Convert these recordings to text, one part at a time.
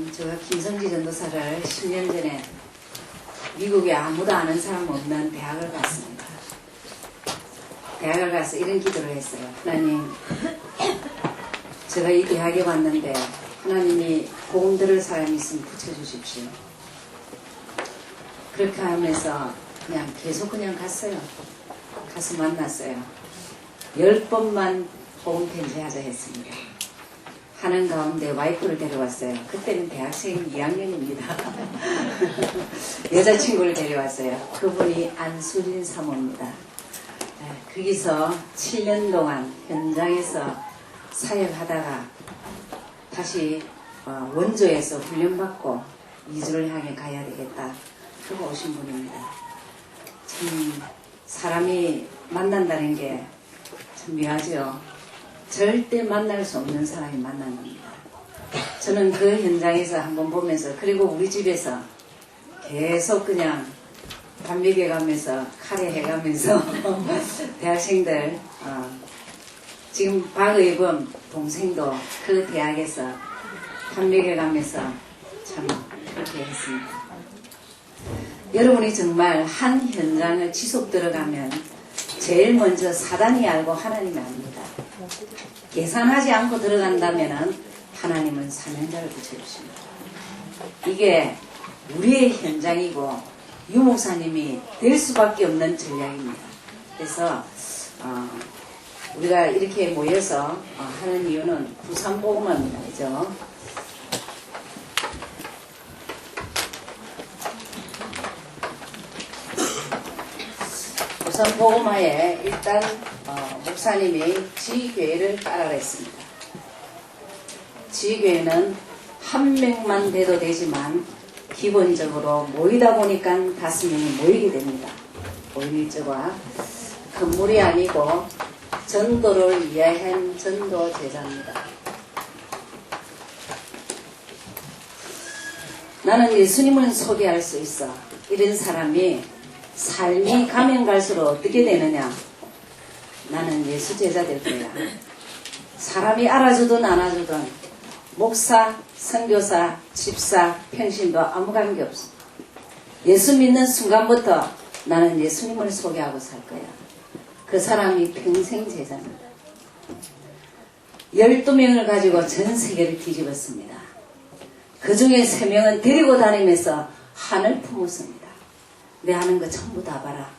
제가 김성지 전도사를 10년 전에 미국에 아무도 아는 사람 없는 대학을 갔습니다. 대학을 가서 이런 기도를 했어요. 하나님, 제가 이 대학에 왔는데 하나님이 복음 들을 사람이 있으면 붙여주십시오. 그렇게 하면서 그냥 계속 그냥 갔어요. 가서 만났어요. 10번만 복음 편지하자 했습니다. 하는 가운데 와이프를 데려왔어요. 그때는 대학생 2학년입니다. 여자친구를 데려왔어요. 그분이 안수진 사모입니다. 거기서 7년 동안 현장에서 사역하다가 다시 원조에서 훈련받고 이주를 향해 가야 되겠다 하고 오신 분입니다. 참 사람이 만난다는 게 참 묘하죠. 절대 만날 수 없는 사람이 만난 겁니다. 저는 그 현장에서 한번 보면서, 그리고 우리 집에서 계속 그냥 밥 먹여가면서 카레 해가면서 대학생들 지금 박의범 동생도 그 대학에서 밥 먹여가면서 참 그렇게 했습니다. 여러분이 정말 한 현장을 지속 들어가면 제일 먼저 사단이 알고 하나님이 압니다. 계산하지 않고 들어간다면 하나님은 사명자를 붙여주십니다. 이게 우리의 현장이고 유목사님이 될 수밖에 없는 전략입니다. 그래서 우리가 이렇게 모여서 하는 이유는 부산복음화입니다. 그죠? 부산복음화에 일단 목사님이 지교회를 따라했습니다. 지교회는 한 명만 돼도 되지만 기본적으로 모이다 보니까 5명이 모이게 됩니다. 모임일조가 건물이 아니고 전도를 위한 전도 제자입니다. 나는 예수님을 소개할 수 있어. 이런 사람이 삶이 가면 갈수록 어떻게 되느냐? 나는 예수 제자 될 거야. 사람이 알아주든 안 알아주든 목사, 선교사, 집사, 평신도 아무 관계 없어. 예수 믿는 순간부터 나는 예수님을 소개하고 살 거야. 그 사람이 평생 제자입니다. 12명을 가지고 전 세계를 뒤집었습니다. 그 중에 3명은 데리고 다니면서 한을 품었습니다. 내 하는 거 전부 다 봐라.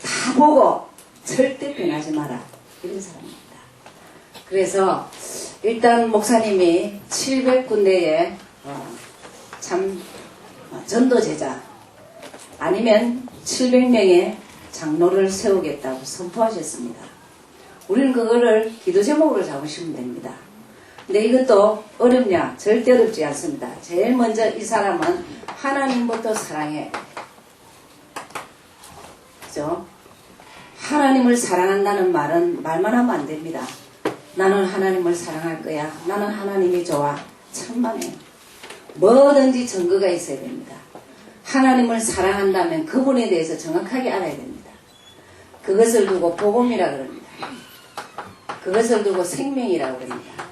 다 보고 절대 변하지 마라. 이런 사람입니다. 그래서 일단 목사님이 700군데에 참 전도제자 아니면 700명의 장로를 세우겠다고 선포하셨습니다. 우리는 그거를 기도 제목으로 잡으시면 됩니다. 근데 이것도 어렵냐? 절대 어렵지 않습니다. 제일 먼저 이 사람은 하나님부터 사랑해. 그죠? 하나님을 사랑한다는 말은 말만 하면 안 됩니다. 나는 하나님을 사랑할 거야. 나는 하나님이 좋아. 천만에요. 뭐든지 증거가 있어야 됩니다. 하나님을 사랑한다면 그분에 대해서 정확하게 알아야 됩니다. 그것을 두고 복음이라 그럽니다. 그것을 두고 생명이라고 그럽니다.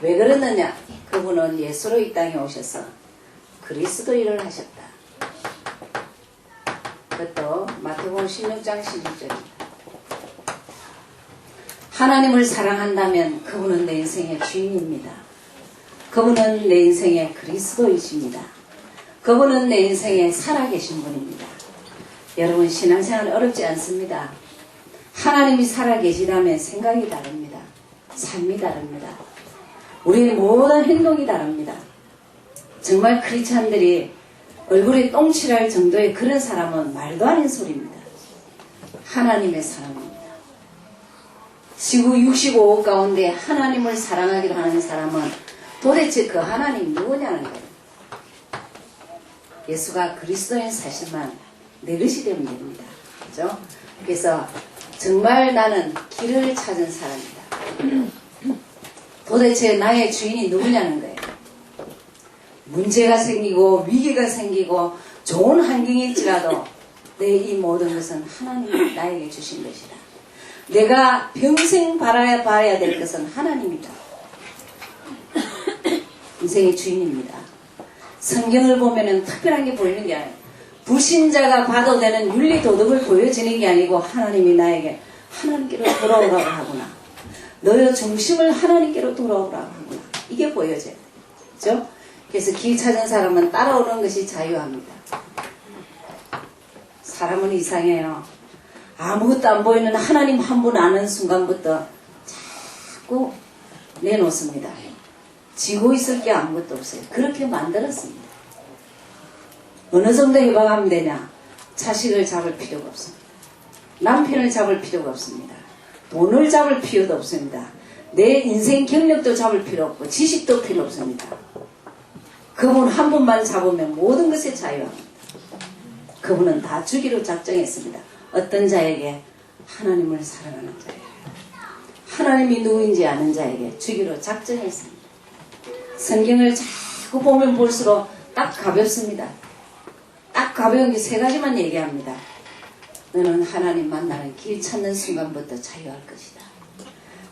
왜 그러느냐? 그분은 예수로 이 땅에 오셔서 그리스도 일을 하셨다. 그것도 마태복음 16장 16절입니다. 하나님을 사랑한다면 그분은 내 인생의 주인입니다. 그분은 내 인생의 그리스도이십니다. 그분은 내 인생에 살아계신 분입니다. 여러분, 신앙생활 어렵지 않습니다. 하나님이 살아계시다면 생각이 다릅니다. 삶이 다릅니다. 우리의 모든 행동이 다릅니다. 정말 크리스찬들이 얼굴에 똥칠할 정도의 그런 사람은 말도 안 하는 소리입니다. 하나님의 사람입니다. 지구 65억 가운데 하나님을 사랑하기로 하는 사람은 도대체 그 하나님 누구냐는 거예요. 예수가 그리스도인 사실만 내 것이 되면 됩니다. 그죠? 그래서 정말 나는 길을 찾은 사람이다. 도대체 나의 주인이 누구냐는 거예요. 문제가 생기고 위기가 생기고 좋은 환경일지라도 내 이 모든 것은 하나님이 나에게 주신 것이다. 내가 평생 봐야 될 것은 하나님이다. 인생의 주인입니다. 성경을 보면은 특별한 게 보이는 게 아니에요. 불신자가 봐도 되는 윤리 도덕을 보여지는 게 아니고 하나님이 나에게 하나님께로 돌아오라고 하구나. 너의 중심을 하나님께로 돌아오라고 하구나. 이게 보여져요. 그렇죠? 그래서 길 찾은 사람은 따라오는 것이 자유합니다. 사람은 이상해요. 아무것도 안 보이는 하나님 한 분 아는 순간부터 자꾸 내놓습니다. 지고 있을 게 아무것도 없어요. 그렇게 만들었습니다. 어느 정도 해방하면 되냐? 자식을 잡을 필요가 없습니다. 남편을 잡을 필요가 없습니다. 돈을 잡을 필요도 없습니다. 내 인생 경력도 잡을 필요 없고 지식도 필요 없습니다. 그분 한 분만 잡으면 모든 것에 자유합니다. 그분은 다 주기로 작정했습니다. 어떤 자에게? 하나님을 사랑하는 자에게. 하나님이 누구인지 아는 자에게 주기로 작정했습니다. 성경을 자꾸 보면 볼수록 딱 가볍습니다. 딱 가벼운 게 세 가지만 얘기합니다. 너는 하나님 만나는 길 찾는 순간부터 자유할 것이다.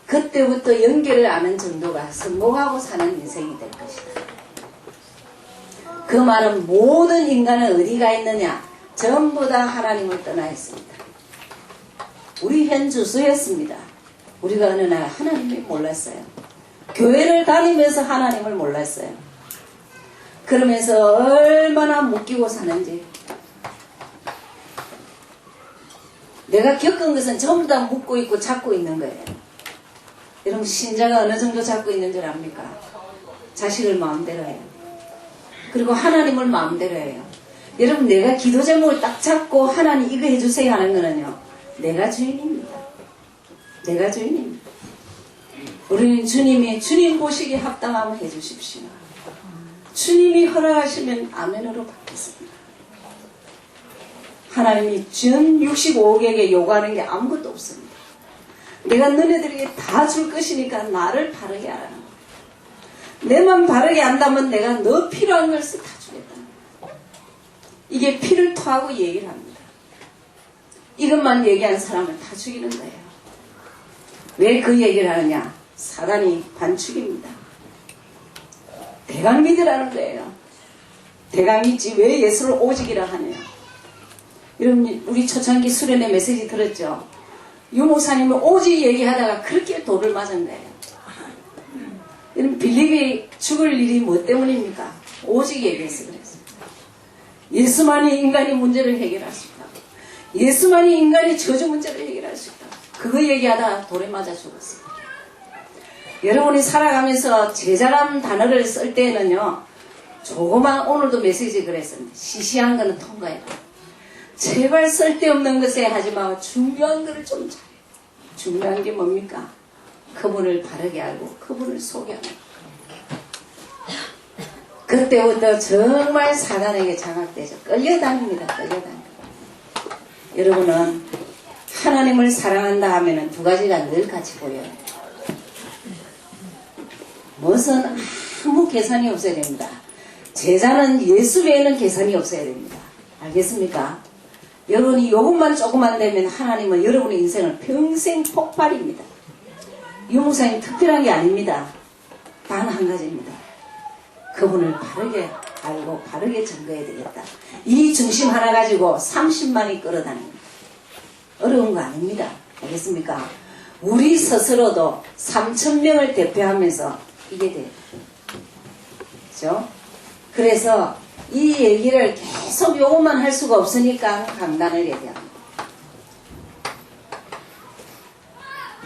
그때부터 연결을 아는 정도가 성공하고 사는 인생이 될 것이다. 그 말은 모든 인간은 어디가 있느냐? 전부 다 하나님을 떠나 있습니다. 우리 현 주소였습니다. 우리가 어느 날 하나님을 몰랐어요. 교회를 다니면서 하나님을 몰랐어요. 그러면서 얼마나 묶이고 사는지. 내가 겪은 것은 전부 다 묶고 있고 잡고 있는 거예요. 여러분 신자가 어느 정도 잡고 있는 줄 압니까? 자식을 마음대로 해요. 그리고 하나님을 마음대로 해요. 여러분 내가 기도 제목을 딱 잡고 하나님 이거 해주세요 하는 거는요. 내가 주인입니다. 내가 주인입니다. 우리는 주님이 주님 보시기에 합당하면 해주십시오. 주님이 허락하시면 아멘으로 받겠습니다. 하나님이 전 65억에게 요구하는 게 아무것도 없습니다. 내가 너네들에게 다 줄 것이니까 나를 바르게 하라는 거예요. 내만 바르게 한다면 내가 너 필요한 것을 다 주겠다는 거예요. 이게 피를 토하고 얘기를 합니다. 이것만 얘기한 사람을 다 죽이는 거예요. 왜 그 얘기를 하느냐? 사단이 반축입니다. 대강 믿으라는 거예요. 대강 믿지 왜 예수를 오직이라 하냐? 여러분 우리 초창기 수련회 메시지 들었죠? 유목사님은 오직 얘기하다가 그렇게 돌을 맞은 거예요. 여러분 빌립이 죽을 일이 뭐 때문입니까? 오직 얘기해서 그랬습니다. 예수만이 인간의 문제를 해결할 수 있다. 예수만이 인간의 저주 문제를 해결할 수 있다. 그거 얘기하다가 돌에 맞아 죽었습니다. 여러분이 살아가면서 제자라는 단어를 쓸 때는요. 조그만 오늘도 메시지 그랬습니다. 시시한 거는 통과해라. 제발 쓸데없는 것에 하지 말고 중요한 거를 좀 잘해. 중요한 게 뭡니까? 그분을 바르게 알고 그분을 소개하는 거. 그때부터 정말 사단에게 장악되죠. 끌려다닙니다. 끌려다닙니다. 여러분은 하나님을 사랑한다 하면은 두 가지가 늘 같이 보여요. 무슨 아무 계산이 없어야 됩니다. 제자는 예수 외에는 계산이 없어야 됩니다. 알겠습니까? 여러분이 요것만 조금만 되면 하나님은 여러분의 인생을 평생 폭발입니다. 유목사님 특별한 게 아닙니다. 단 한 가지입니다. 그분을 바르게 알고 바르게 증거해야 되겠다. 이 중심 하나 가지고 30만이 끌어다닙니다. 어려운 거 아닙니다. 알겠습니까? 우리 스스로도 3,000명을 대표하면서 이게 돼요. 그렇죠? 그래서 이 얘기를 계속 요것만 할 수가 없으니까 강단을 얘기합니다.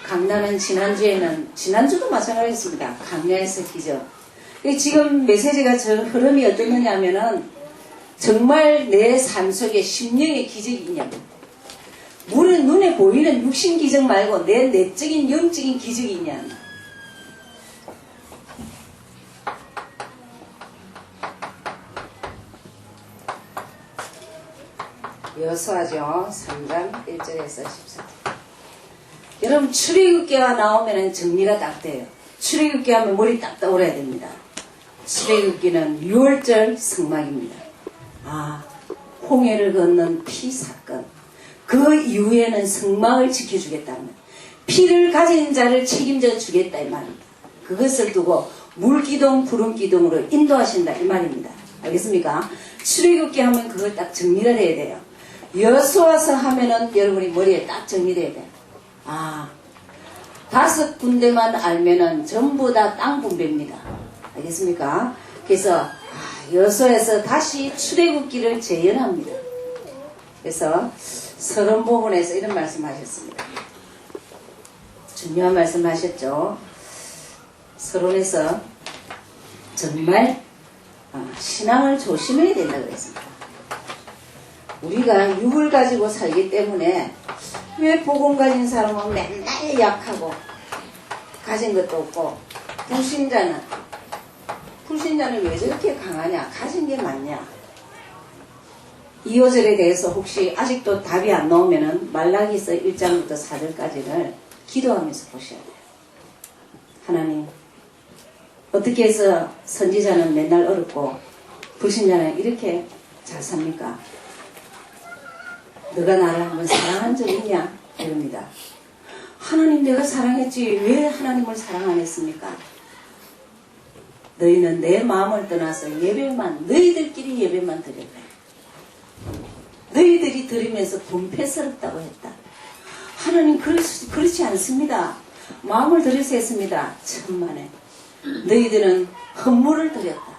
강단은 지난주도 마찬가지였습니다. 강야에서 기적. 지금 메시지가 저 흐름이 어떻느냐 하면은 정말 내 삶 속에 심령의 기적이 있냐고. 물은 눈에 보이는 육신 기적 말고 내 내적인 영적인 기적이 있냐. 여수하죠. 3장 1절에서 14절. 여러분 출애굽기가 나오면 정리가 딱 돼요. 출애굽기 하면 머리 딱 떠올려야 됩니다. 출애굽기는 6월절 성막입니다. 홍해를 건넌 피 사건. 그 이후에는 성막을 지켜주겠다는 피를 가진 자를 책임져 주겠다 이 말입니다. 그것을 두고 물기둥 구름기둥으로 인도하신다 이 말입니다. 알겠습니까? 출애굽기 하면 그걸 딱 정리가 돼야 돼요. 여호수아서 하면은 여러분이 머리에 딱 정리돼야 돼요. 아, 5군데만 알면은 전부 다 땅 분배입니다. 알겠습니까? 그래서 여호수아에서 다시 출애굽기를 재현합니다. 그래서 서론 부분에서 이런 말씀하셨습니다. 중요한 말씀하셨죠. 서론에서 정말 신앙을 조심해야 된다고 그랬습니다. 우리가 육을 가지고 살기 때문에 왜 복음 가진 사람은 맨날 약하고 가진 것도 없고 불신자는 왜 저렇게 강하냐? 가진 게 많냐? 이 5절에 대해서 혹시 아직도 답이 안 나오면은 말라기서 1장부터 4절까지를 기도하면서 보셔야 돼요. 하나님, 어떻게 해서 선지자는 맨날 어렵고 불신자는 이렇게 잘 삽니까? 너가 나를 한번 사랑한 적 있냐? 이럽니다. 하나님, 내가 사랑했지 왜 하나님을 사랑 안 했습니까? 너희는 내 마음을 떠나서 너희들끼리 예배만 드렸다. 너희들이 드리면서 분패스럽다고 했다. 하나님, 그렇지 않습니다. 마음을 들여서 했습니다. 천만에. 너희들은 헌물을 드렸다.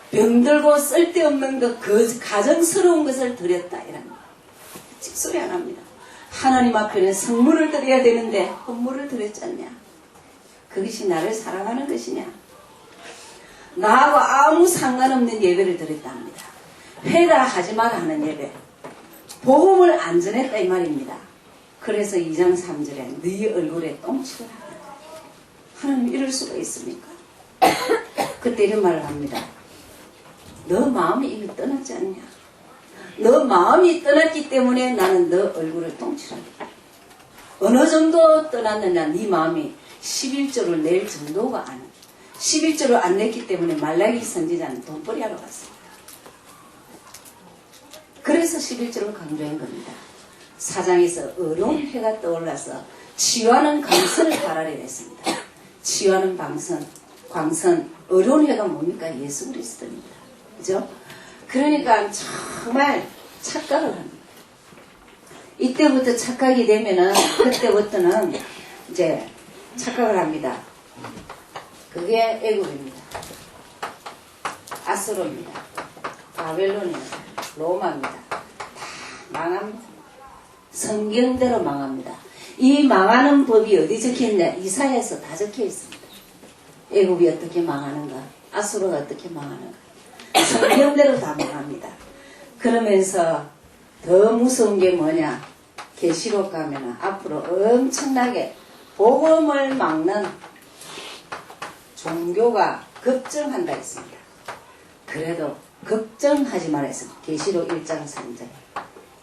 병들고 쓸데없는 것, 그 가정스러운 것을 드렸다. 이런 직소리 안 합니다. 하나님 앞에는 성물을 드려야 되는데 헌물을 드렸지 않냐? 그것이 나를 사랑하는 것이냐? 나하고 아무 상관없는 예배를 드렸다 합니다. 회다 하지 마라 하는 예배. 복음을 안 전했다 이 말입니다. 그래서 2장 3절에 네 얼굴에 똥칠을 하라. 하나님 이럴 수가 있습니까? 그때 이런 말을 합니다. 너 마음이 이미 떠났지 않냐? 너 마음이 떠났기 때문에 나는 너 얼굴을 똥칠한다. 어느 정도 떠났느냐? 네 마음이 11조를 낼 정도가 아니야. 11조를 안 냈기 때문에 말라기 선지자는 돈벌이 하러 갔습니다. 그래서 11조를 강조한 겁니다. 사장에서 어려운 해가 떠올라서 치유하는 광선을 바라려 했습니다. 치유하는 광선, 어려운 해가 뭡니까? 예수 그리스도입니다. 그죠? 그러니까 정말 착각을 합니다. 이때부터 착각이 되면은, 그때부터는 이제 착각을 합니다. 그게 애굽입니다. 아수르입니다. 바벨론입니다. 로마입니다. 다 망합니다. 성경대로 망합니다. 이 망하는 법이 어디 적혀있냐? 이사야에서 다 적혀 있습니다. 애굽이 어떻게 망하는가? 아수르가 어떻게 망하는가? 성경대로 다 망합니다. 그러면서 더 무서운 게 뭐냐? 계시록 가면 앞으로 엄청나게 복음을 막는 종교가 급증한다 했습니다. 그래도 걱정하지 말았습니다. 계시록 1장 3절.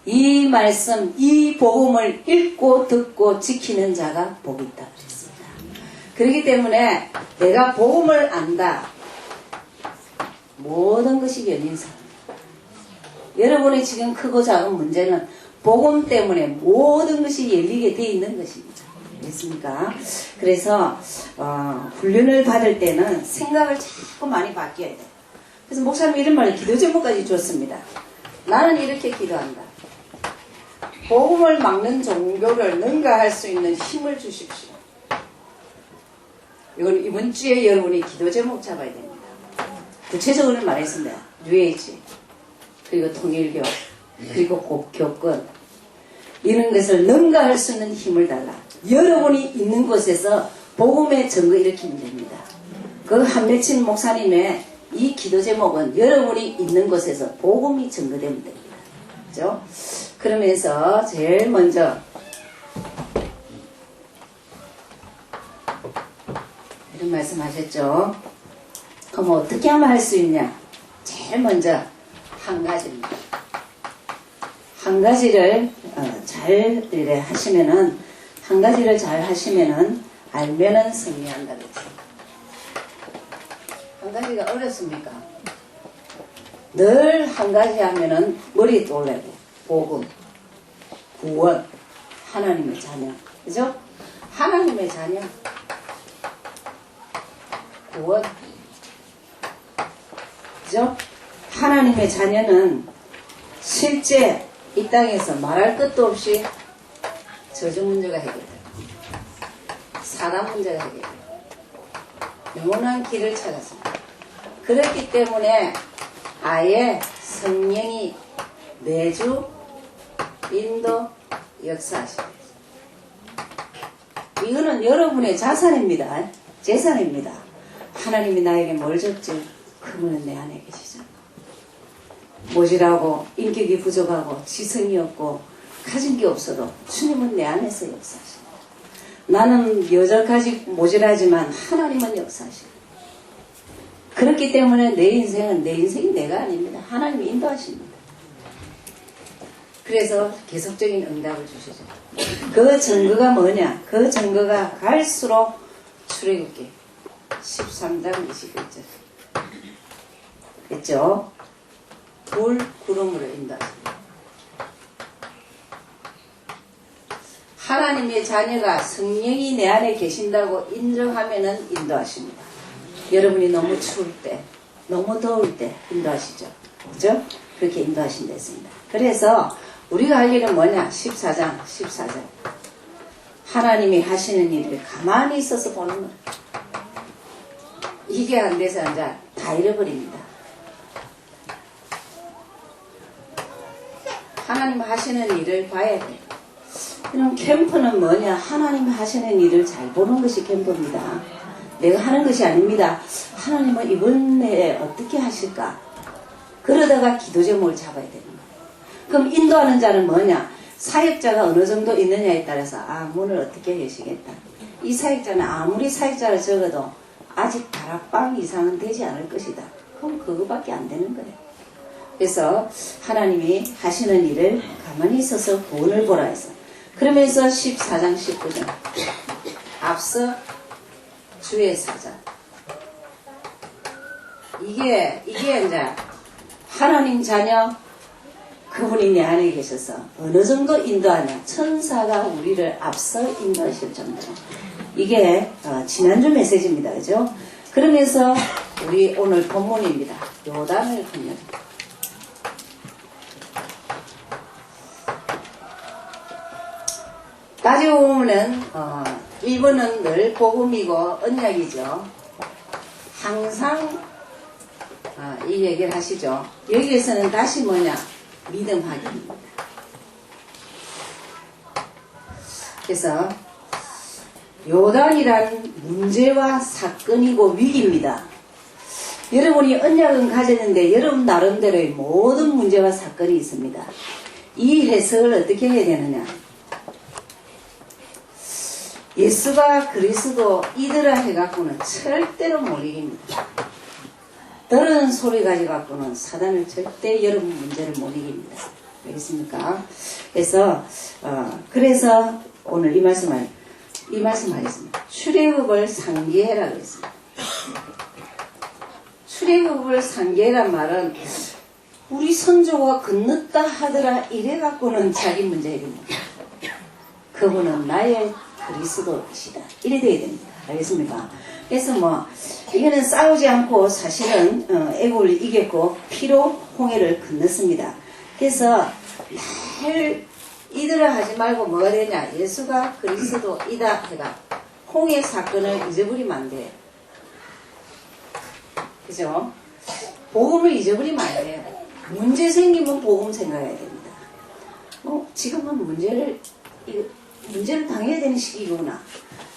이 말씀, 이 복음을 읽고 듣고 지키는 자가 복이 있다 그랬습니다. 그렇기 때문에 내가 복음을 안다. 모든 것이 열린 사람입니다. 여러분의 지금 크고 작은 문제는 복음 때문에 모든 것이 열리게 되어 있는 것입니다. 됐습니까? 그래서 훈련을 받을 때는 생각을 자꾸 많이 바뀌어야 돼요. 그래서 목사님 이런 말을 기도 제목까지 줬습니다. 나는 이렇게 기도한다. 복음을 막는 종교를 능가할 수 있는 힘을 주십시오. 이건 이번 주에 여러분이 기도 제목 잡아야 됩니다. 구체적으로 말했습니다. 뉴에이지, 그리고 통일교, 그리고 교권, 이런 것을 능가할 수 있는 힘을 달라. 여러분이 있는 곳에서 복음의 증거 일으키면 됩니다. 그 한매친 목사님의 이 기도 제목은 여러분이 있는 곳에서 복음이 증거되면 됩니다. 그죠? 그러면서 제일 먼저 이런 말씀하셨죠. 그럼 어떻게 하면 할 수 있냐? 제일 먼저 한 가지입니다. 한 가지를 잘 이래 하시면은, 한 가지를 잘 하시면은 알면은 승리한다 그랬습니다. 한 가지가 어렵습니까? 늘 한 가지 하면은 머리에 떠올라요. 복음, 구원, 하나님의 자녀. 그죠? 하나님의 자녀, 구원. 그죠? 하나님의 자녀는 실제 이 땅에서 말할 것도 없이 저주 문제가 해결돼요. 사단 문제가 해결돼요. 영원한 길을 찾았습니다. 그렇기 때문에 아예 성령이 매주 인도 역사하십니다. 이거는 여러분의 자산입니다. 재산입니다. 하나님이 나에게 뭘 줬지? 그분은 내 안에 계시죠. 모질하고 인격이 부족하고 지성이 없고 가진 게 없어도 주님은 내 안에서 역사하십니다. 나는 여전까지 모질하지만 하나님은 역사하십니다. 그렇기 때문에 내 인생이 내가 아닙니다. 하나님이 인도하십니다. 그래서 계속적인 응답을 주시죠. 그 증거가 뭐냐? 그 증거가 갈수록 출애굽기 13장 21절 그랬죠? 불, 구름으로 인도하십니다. 하나님의 자녀가 성령이 내 안에 계신다고 인정하면은 인도하십니다. 여러분이 너무 추울 때, 너무 더울 때 인도하시죠. 그죠? 그렇게 인도하신다 했습니다. 그래서 우리가 할 일은 뭐냐? 14장. 하나님이 하시는 일을 가만히 있어서 보는 거예요. 이게 안 돼서 이제 다 잃어버립니다. 하나님 하시는 일을 봐야 돼요. 그럼 캠프는 뭐냐? 하나님 하시는 일을 잘 보는 것이 캠프입니다. 내가 하는 것이 아닙니다. 하나님은 이번에 어떻게 하실까? 그러다가 기도 제목을 잡아야 되는 거예요. 그럼 인도하는 자는 뭐냐? 사역자가 어느 정도 있느냐에 따라서 문을 어떻게 계시겠다. 이 사역자는 아무리 사역자를 적어도 아직 다락방 이상은 되지 않을 것이다. 그럼 그거밖에 안 되는 거예요. 그래서 하나님이 하시는 일을 가만히 있어서 본을 보라 해서 그러면서 14장 19절 앞서 주의 사자 이게 이제 하나님 자녀 그분이 내 안에 계셔서 어느 정도 인도하냐 천사가 우리를 앞서 인도하실 정도로 이게 지난주 메시지입니다. 그죠? 그러면서 우리 오늘 본문입니다. 요단을 건너 따지고 보면은 1번은 늘 복음이고 언약이죠. 항상 이 얘기를 하시죠. 여기에서는 다시 뭐냐? 믿음 확인입니다. 그래서 요단이란 문제와 사건이고 위기입니다. 여러분이 언약은 가졌는데 여러분 나름대로의 모든 문제와 사건이 있습니다. 이 해석을 어떻게 해야 되느냐? 예수가 그리스도 이더라 해갖고는 절대로 못 이깁니다. 들은 소리 가지고는 사단을 절대 여러분 문제를 못 이깁니다. 알겠습니까? 그래서 오늘 이 말씀하겠습니다. 출애굽을 상기해라 그랬습니다. 출애굽을 상기해란 말은 우리 선조가 건넜다 하더라 이래갖고는 자기 문제 해결입니다. 그분은 나의 그리스도이시다. 이래 돼야 됩니다. 알겠습니까? 그래서 이거는 싸우지 않고 사실은 애국을 이겼고 피로 홍해를 건넜습니다. 그래서 날 이더라 하지 말고 뭐가 되냐? 예수가 그리스도이다 해가 홍해 사건을 잊어버리면 안 돼요. 그죠? 복음을 잊어버리면 안 돼요. 문제 생기면 복음 생각해야 됩니다. 지금은 문제를 당해야 되는 시기구나.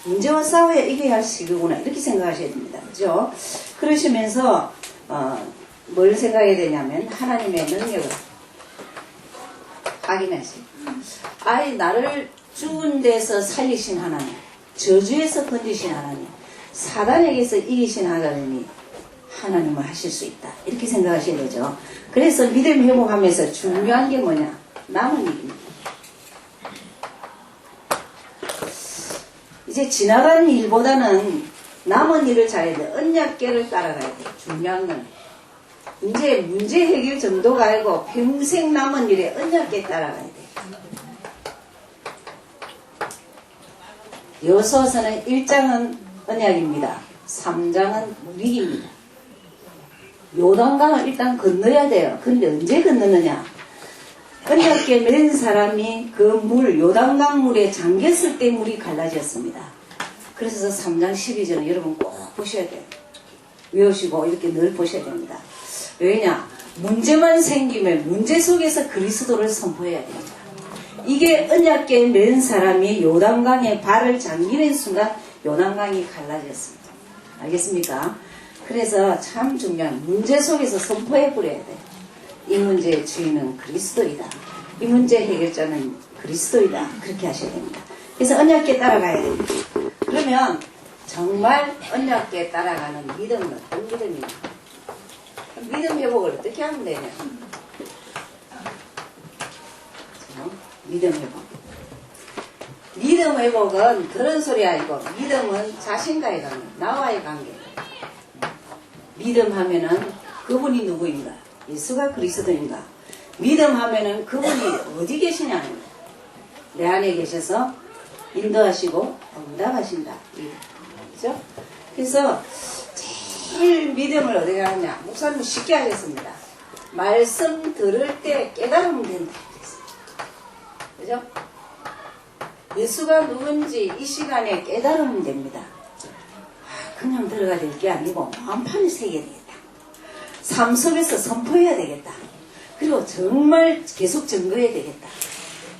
문제와 싸워야 이겨야 할 시기구나. 이렇게 생각하셔야 됩니다. 그죠? 그러시면서, 뭘 생각해야 되냐면, 하나님의 능력을 확인하세요. 나를 죽은 데서 살리신 하나님, 저주에서 건지신 하나님, 사단에게서 이기신 하나님이 하나님을 하실 수 있다. 이렇게 생각하셔야 되죠. 그래서 믿음 회복하면서 중요한 게 뭐냐? 남은 일입니다. 이제 지나간 일보다는 남은 일을 잘해야 돼. 언약궤를 따라가야 돼. 중요한 건. 이제 문제 해결 정도가 아니고 평생 남은 일에 언약궤 따라가야 돼. 요소서는 1장은 언약입니다. 3장은 위기입니다. 요단강을 일단 건너야 돼요. 근데 언제 건너느냐? 언약궤 맨 사람이 그 물, 요단강 물에 잠겼을 때 물이 갈라졌습니다. 그래서 3장 12절은 여러분 꼭 보셔야 돼요. 외우시고 이렇게 늘 보셔야 됩니다. 왜냐? 문제만 생기면 문제 속에서 그리스도를 선포해야 됩니다. 이게 언약궤 맨 사람이 요단강에 발을 잠기는 순간 요단강이 갈라졌습니다. 알겠습니까? 그래서 참 중요한 문제 속에서 선포해 버려야 돼요. 이 문제의 주인은 그리스도이다. 이 문제 해결자는 그리스도이다. 그렇게 하셔야 됩니다. 그래서 언약궤 따라가야 됩니다. 그러면 정말 언약궤 따라가는 믿음은 어떤 믿음이냐? 믿음 회복을 어떻게 하면 되냐? 믿음 회복. 믿음 회복은 그런 소리 아니고 믿음은 자신과의 관계, 나와의 관계. 믿음하면은 그분이 누구인가? 예수가 그리스도인가? 믿음하면은 그분이 어디 계시냐는 거예요. 내 안에 계셔서 인도하시고 응답하신다. 그죠? 그래서 제일 믿음을 어디에 하냐? 목사님은 쉽게 하겠습니다. 말씀 들을 때 깨달으면 된다. 그죠? 예수가 누군지 이 시간에 깨달으면 됩니다. 그냥 들어가야 될 게 아니고 마음판을 새겨야 되겠다. 삶 속에서 선포해야 되겠다. 그리고 정말 계속 증거해야 되겠다.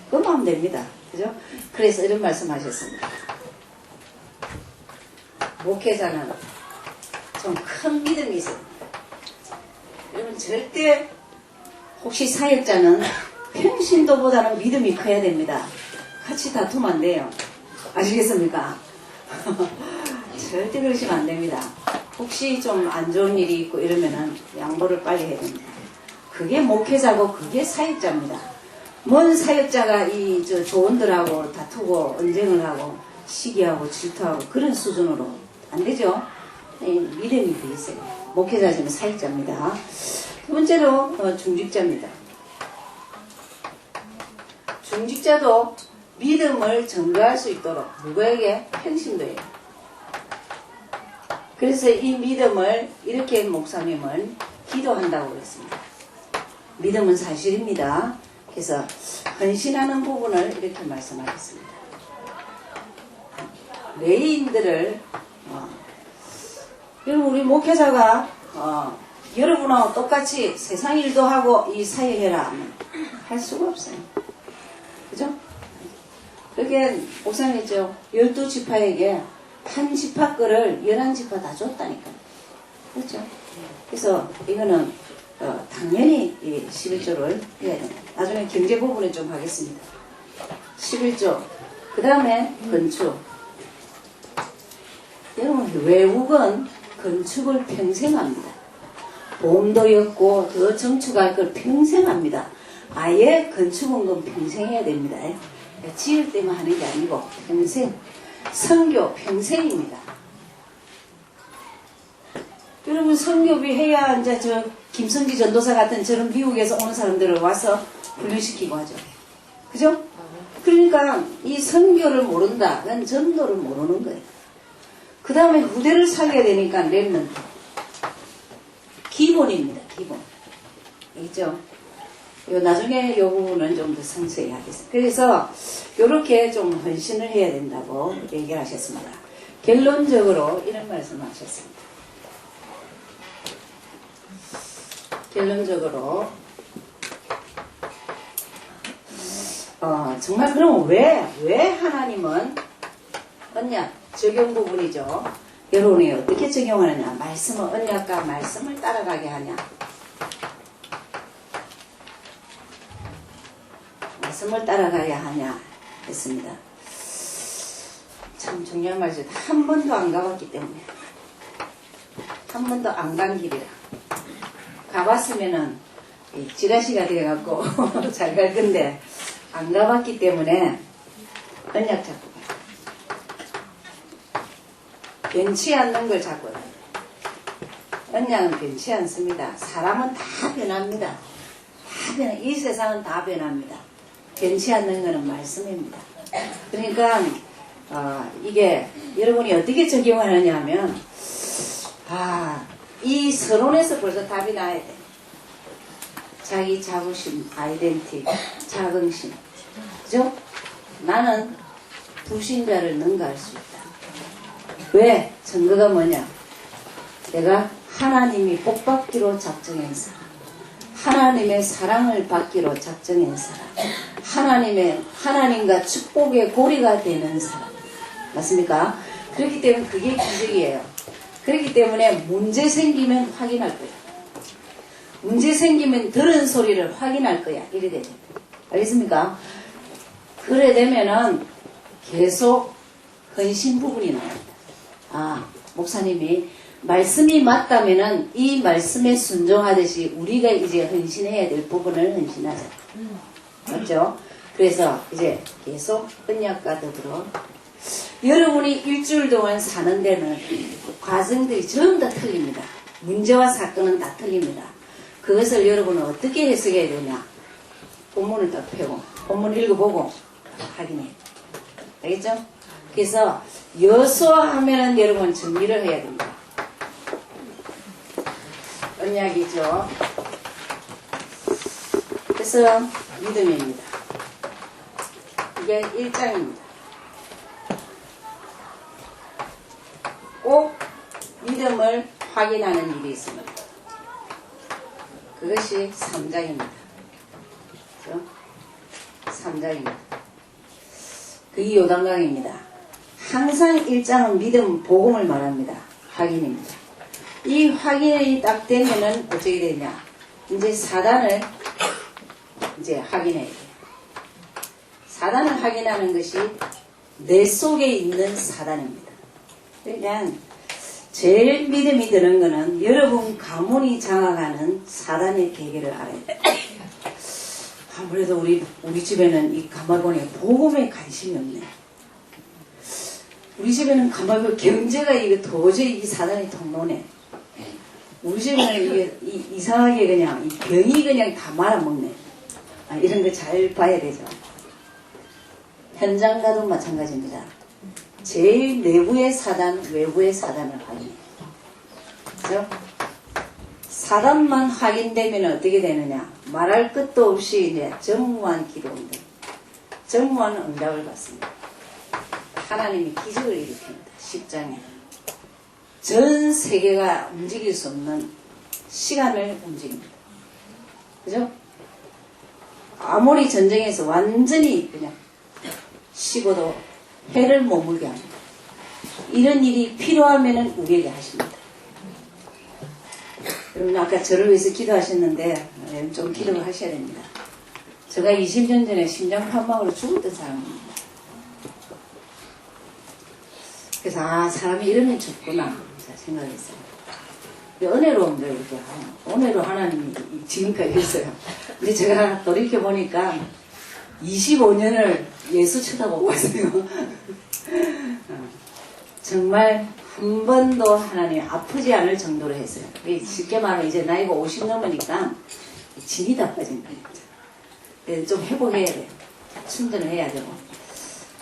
그것만 하면 됩니다. 그죠? 그래서 이런 말씀 하셨습니다. 목회자는 좀 큰 믿음이 있어요. 여러분 절대 혹시 사역자는 평신도보다는 믿음이 커야 됩니다. 같이 다투면 안 돼요. 아시겠습니까? 절대 그러시면 안 됩니다. 혹시 좀 안 좋은 일이 있고 이러면은 양보를 빨리 해야 됩니다. 그게 목회자고 그게 사역자입니다. 뭔 사역자가 이 조원들하고 다투고 언쟁을 하고 시기하고 질투하고 그런 수준으로 안 되죠. 믿음이 돼 있어요. 목회자지만 사역자입니다. 두 번째로 중직자입니다. 중직자도 믿음을 증거할 수 있도록 누구에게? 평신도예요. 그래서 이 믿음을 이렇게 목사님은 기도한다고 그랬습니다. 믿음은 사실입니다. 그래서 헌신하는 부분을 이렇게 말씀하셨습니다. 레인들을 여러분 우리 목회자가 여러분하고 똑같이 세상 일도 하고 이 사회해라 하면 할 수가 없어요. 그죠? 그렇게 목사님 했죠. 12지파에게 한 지파 거를 11지파 다 줬다니까. 그렇죠? 그래서 이거는 당연히 이 11조를 해야 됩니다. 나중에 경제 부분에 좀 하겠습니다. 11조. 그 다음에 건축. 여러분 외국은 건축을 평생 합니다. 보험도 였고 더 정축할 걸 평생 합니다. 아예 건축원금 평생 해야 됩니다. 지을 때만 하는 게 아니고 평생. 선교 평생입니다. 여러분 선교비 해야 이제 저 김성기 전도사 같은 저런 미국에서 오는 사람들을 와서 훈련시키고 하죠. 그죠? 그러니까 이 선교를 모른다. 그건 전도를 모르는 거예요. 그 다음에 후대를 살려야 되니까 랩런트. 기본입니다. 기본. 알겠죠? 나중에 요 부분은 좀 더 상세히 하겠습니다. 그래서 요렇게 좀 헌신을 해야 된다고 얘기를 하셨습니다. 결론적으로 이런 말씀을 하셨습니다. 결론적으로 정말 그러면 왜 하나님은 언약 적용 부분이죠. 여러분이 어떻게 적용하느냐? 말씀을 언약과 말씀을 따라가게 하냐? 말씀을 따라가야 하냐 했습니다. 참 중요한 말이죠. 한 번도 안 가봤기 때문에. 한 번도 안 간 길이라. 가봤으면은 지라시가 돼갖고 잘 갈 건데 안 가봤기 때문에 언약 잡고 가요. 변치 않는 걸 잡고 가요. 언약은 변치 않습니다. 사람은 다 변합니다. 다 변해. 이 세상은 다 변합니다. 변치 않는 것은 말씀입니다. 그러니까 이게 여러분이 어떻게 적용하느냐 하면 이 서론에서 벌써 답이 나야 돼. 자기 자부심, 아이덴티, 자긍심. 그죠? 나는 불신자를 능가할 수 있다. 왜? 증거가 뭐냐? 내가 하나님이 복받기로 작정한 사람, 하나님의 사랑을 받기로 작정한 사람, 하나님과 축복의 고리가 되는 사람. 맞습니까? 그렇기 때문에 그게 기적이에요. 그렇기 때문에 문제 생기면 확인할 거야. 문제 생기면 들은 소리를 확인할 거야. 이래 되죠. 알겠습니까? 그래 되면은 계속 헌신 부분이 나옵니다. 아, 목사님이 말씀이 맞다면은 이 말씀에 순종하듯이 우리가 이제 헌신해야 될 부분을 헌신하자. 맞죠? 그래서 이제 계속 언약과 더불어 여러분이 일주일 동안 사는 데는 과정들이 전부 다 틀립니다. 문제와 사건은 다 틀립니다. 그것을 여러분은 어떻게 해석해야 되냐? 본문을 딱 펴고 본문 읽어보고 확인해. 알겠죠? 그래서 여수와 하면은 여러분 정리를 해야 됩니다. 언약이죠. 그래서 믿음입니다. 이게 1장입니다. 꼭 믿음을 확인하는 일이 있습니다. 그것이 3장입니다. 그렇죠? 3장입니다. 그게 요단강입니다. 항상 1장은 믿음, 복음을 말합니다. 확인입니다. 이 확인이 딱 되면은 어떻게 되냐? 이제 사단을 이제 확인해야 돼요. 사단을 확인하는 것이 내 속에 있는 사단입니다. 그러니까 제일 믿음이 드는 거는 여러분 가문이 장악하는 사단의 계계를 알아야 돼요. 아무래도 우리 집에는 이 가마본에 복음에 관심이 없네. 우리 집에는 가마본 경제가 이거 도저히 이 사단이 통로네. 우리 집에는 이게 이상하게 그냥 이 병이 그냥 다 말아먹네. 아, 이런 거 잘 봐야 되죠. 현장 가도 마찬가지입니다. 제일 내부의 사단, 외부의 사단을 확인해요. 그죠? 사단만 확인되면 어떻게 되느냐? 말할 것도 없이 이제 전무한 기도인데, 전무한 응답을 받습니다. 하나님이 기적을 일으킵니다. 10장에. 전 세계가 움직일 수 없는 시간을 움직입니다. 그죠? 아모리 전쟁에서 완전히 그냥 식어도 해를 머물게 합니다. 이런 일이 필요하면은 우리에게 하십니다. 여러분 아까 저를 위해서 기도하셨는데 좀 기도를 하셔야 됩니다. 제가 20년 전에 심장판막으로 죽었던 사람입니다. 그래서 아 사람이 이러면 죽구나 생각했어요. 은혜로움도 이렇게 은혜로 하나님이 지금까지 했어요. 근데 제가 돌이켜보니까 25년을 예수 쳐다보고 왔어요. 정말 한 번도 하나님 아프지 않을 정도로 했어요. 쉽게 말하면 이제 나이가 50 넘으니까 진이 다 빠진 거예요. 좀 회복해야 돼요. 충전을 해야 되고.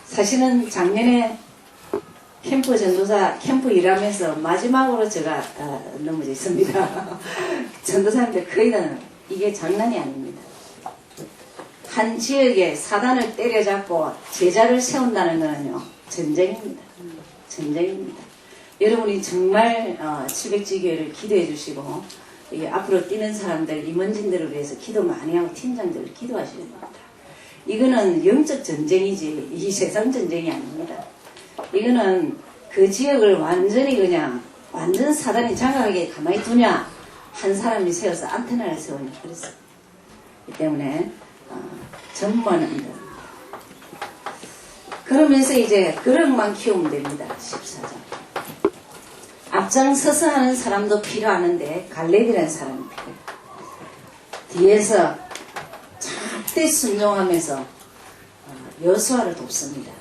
사실은 작년에 캠프 전도사 캠프 일하면서 마지막으로 제가 넘어져 있습니다. 전도사님들 거의 다 이게 장난이 아닙니다. 한 지역에 사단을 때려잡고 제자를 세운다는 것은요 전쟁입니다. 전쟁입니다. 여러분이 정말 700지교회를 기도해 주시고 앞으로 뛰는 사람들 임원진들을 위해서 기도 많이 하고 팀장들을 기도하셔야 됩니다. 이거는 영적 전쟁이지 이 세상 전쟁이 아닙니다. 이거는 그 지역을 완전히 그냥 완전 사단이 장악하게 가만히 두냐 한 사람이 세워서 안테나를 세우냐 그랬어요. 이 때문에 전무하는 데 그러면서 이제 그릇만 키우면 됩니다. 14장 앞장서서 하는 사람도 필요하는데 갈렙이라는 사람이 필요해요. 뒤에서 절대 순종하면서 여수아를 돕습니다.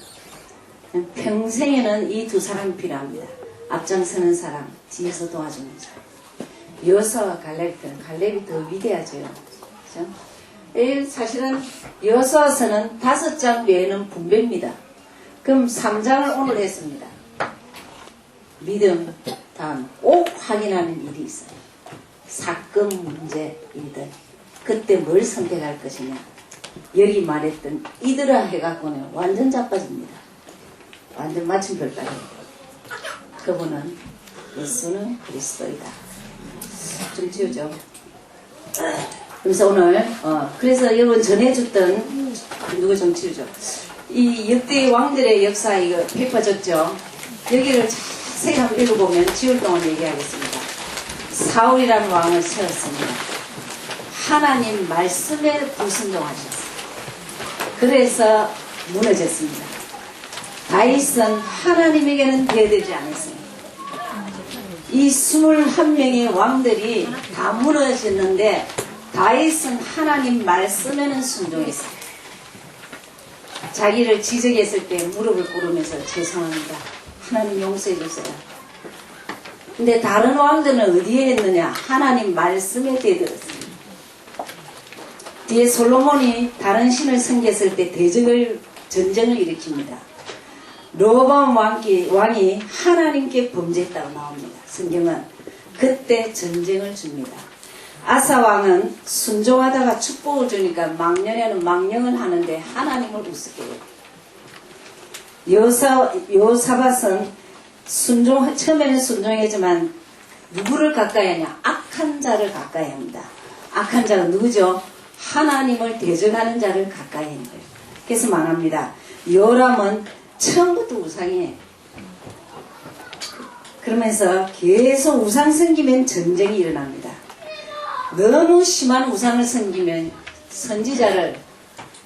평생에는 이 두 사람이 필요합니다. 앞장서는 사람, 뒤에서 도와주는 사람. 여수아와 갈렙이 더 위대하죠. 그렇죠? 사실은 여수아서는 5장 외에는 분배입니다. 그럼 3장을 오늘 했습니다. 믿음, 다음 꼭 확인하는 일이 있어요. 사건, 문제, 일들. 그때 뭘 선택할 것이냐. 여기 말했던 이들아 해갖고는 완전 자빠집니다. 완전 맞춤별까지. 그분은 예수는 그리스도이다. 좀 지우죠. 그래서 오늘 그래서 여러분 전해줬던 누구 좀 지우죠. 이 역대 왕들의 역사 이거 펴줬죠. 여기를 자세히 한번 읽어보면 지울 동안 얘기하겠습니다. 사울이라는 왕을 세웠습니다. 하나님 말씀에 불순종하셨어요. 그래서 무너졌습니다. 다윗은 하나님에게는 대되지 않았습니다. 이 21명의 왕들이 다 무너졌는데 다윗은 하나님 말씀에는 순종했어요. 자기를 지적했을 때 무릎을 꿇으면서 죄송합니다. 하나님 용서해 주세요. 근데 다른 왕들은 어디에 했느냐? 하나님 말씀에 대들었습니다. 뒤에 솔로몬이 다른 신을 섬겼을 때 전쟁을 일으킵니다. 로밤 왕이 하나님께 범죄했다고 나옵니다. 성경은 그때 전쟁을 줍니다. 아사 왕은 순종하다가 축복을 주니까 망년에는 망령을 하는데 하나님을 우습게 해요. 요사밧은 처음에는 순종했지만 누구를 가까이 하냐? 악한 자를 가까이 합니다. 악한 자가 누구죠? 하나님을 대적하는 자를 가까이 하는 거예요. 그래서 망합니다. 요람은 처음부터 우상이에요. 그러면서 계속 우상 섬기면 전쟁이 일어납니다. 너무 심한 우상을 섬기면 선지자를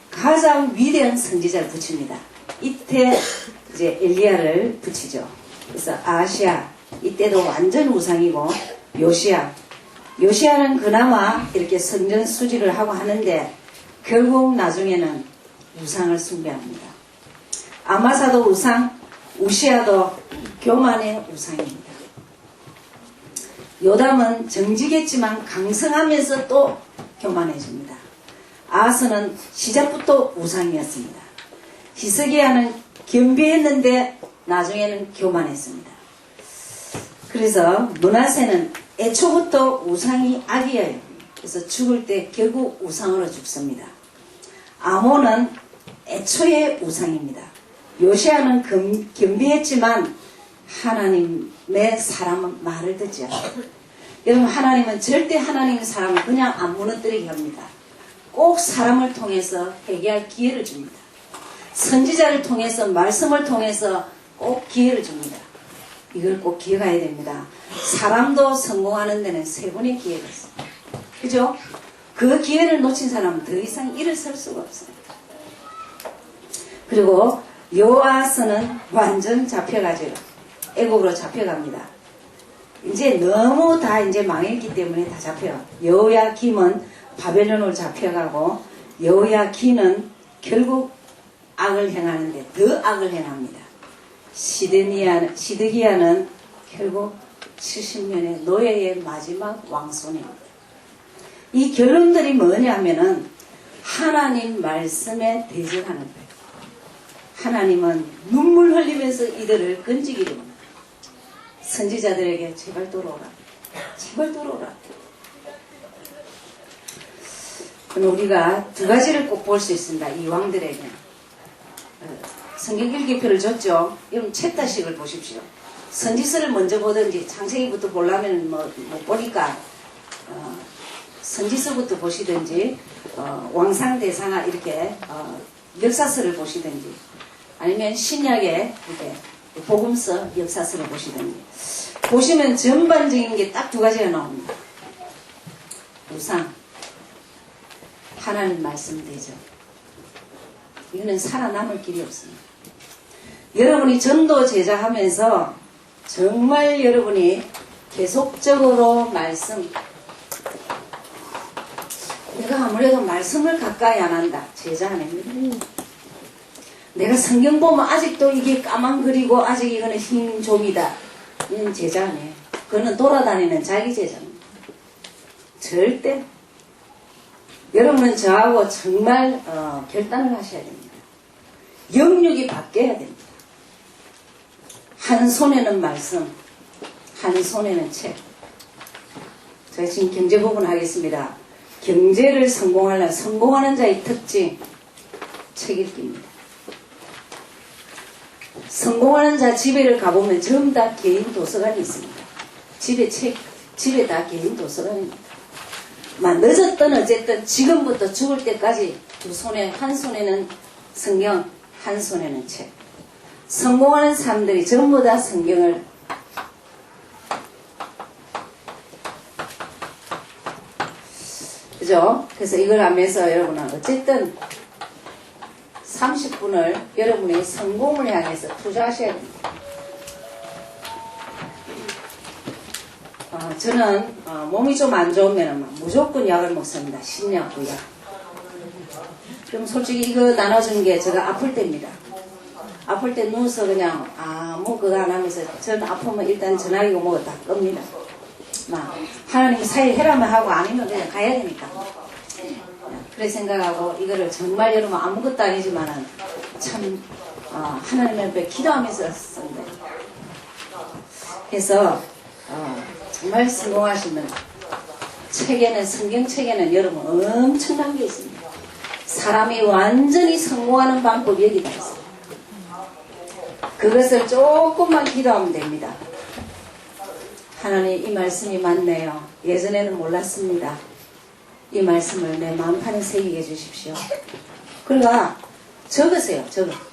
가장 위대한 선지자를 붙입니다. 이때 이제 엘리야를 붙이죠. 그래서 아시아 이때도 완전 우상이고 요시야는 그나마 이렇게 성전 수지를 하고 하는데 결국 나중에는 우상을 숭배합니다. 아마사도 우상, 우시야도 교만의 우상입니다. 요담은 정직했지만 강성하면서 또 교만해집니다. 아하스는 시작부터 우상이었습니다. 히스기야는 겸비했는데 나중에는 교만했습니다. 그래서 므낫세는 애초부터 우상이 악이에요. 그래서 죽을 때 결국 우상으로 죽습니다. 아몬은 애초에 우상입니다. 요시야는 겸비했지만 하나님의 사람은 말을 듣지 않아요. 여러분 하나님은 절대 하나님의 사람을 그냥 안 무너뜨리게 합니다. 꼭 사람을 통해서 회개할 기회를 줍니다. 선지자를 통해서 말씀을 통해서 꼭 기회를 줍니다. 이걸 꼭 기억해야 됩니다. 사람도 성공하는 데는 세 번의 기회가 있습니다. 그죠? 그 기회를 놓친 사람은 더 이상 일어설 수가 없어요. 그리고 요아스는 완전 잡혀가지고 애국으로 잡혀갑니다. 이제 너무 다 이제 망했기 때문에 다 잡혀요. 여호야김은 바벨론으로 잡혀가고 여호야긴은 결국 악을 행하는데 더 악을 행합니다. 시드기야는 결국 70년의 노예의 마지막 왕손입니다. 이 결론들이 뭐냐면은 하나님 말씀에 대적하는 거예요. 하나님은 눈물 흘리면서 이들을 건지기로 합니다. 선지자들에게 제발 돌아오라. 제발 돌아오라. 그럼 우리가 두 가지를 꼭 볼 수 있습니다. 이 왕들에게. 성경 일기표를 줬죠. 여러분 챕터식을 보십시오. 선지서를 먼저 보든지 창세기부터 보려면 못 보니까 선지서부터 보시든지 왕상대상하 이렇게 역사서를 보시든지 아니면 신약의 이렇게 복음서 역사서를 보시든지 보시면 전반적인 게 딱 두 가지가 나옵니다. 우상, 하나님 말씀 대적. 이거는 살아남을 길이 없습니다. 여러분이 전도 제자하면서 정말 여러분이 계속적으로 말씀, 내가 아무래도 말씀을 가까이 안 한다. 제자 아닙니다. 내가 성경 보면 아직도 이게 까망거리고 아직 이거는 흰 종이다. 이건 제자 아니에요. 그거는 돌아다니는 자기 제자입니다. 절대. 여러분은 저하고 정말 결단을 하셔야 됩니다. 영역이 바뀌어야 됩니다. 한 손에는 말씀, 한 손에는 책. 제가 지금 경제 부분 하겠습니다. 경제를 성공하는 자의 특징, 책 읽기입니다. 성공하는 자 집에를 가보면 전부 다 개인 도서관이 있습니다. 집에 다 개인 도서관입니다. 늦었든 어쨌든 지금부터 죽을 때까지 한 손에는 성경, 한 손에는 책. 성공하는 사람들이 전부 다 성경을 그죠? 그래서 이걸 하면서 여러분은 어쨌든 30분을 여러분의 성공을 향해서 투자하셔야 됩니다. 저는 몸이 좀 안 좋으면 무조건 약을 먹습니다. 신약, 구약. 그럼 솔직히 이거 나눠준 게 제가 아플 때입니다. 아플 때 누워서 그냥 아무 그거 안 하면서 전 아프면 일단 전화기고 뭐고 다 끕니다. 하나님 사일 해라면 하고 아니면 그냥 가야 되니까. 그래 생각하고 이거를 정말 여러분 아무것도 아니지만은 참 하나님 앞에 기도하면서 썼는데 그래서 정말 성공하시면 성경책에는 여러분 엄청난 게 있습니다. 사람이 완전히 성공하는 방법이 여기다 있어요. 그것을 조금만 기도하면 됩니다. 하나님 이 말씀이 맞네요. 예전에는 몰랐습니다. 이 말씀을 내 마음판에 새기게 해주십시오. 그러니까 적으세요.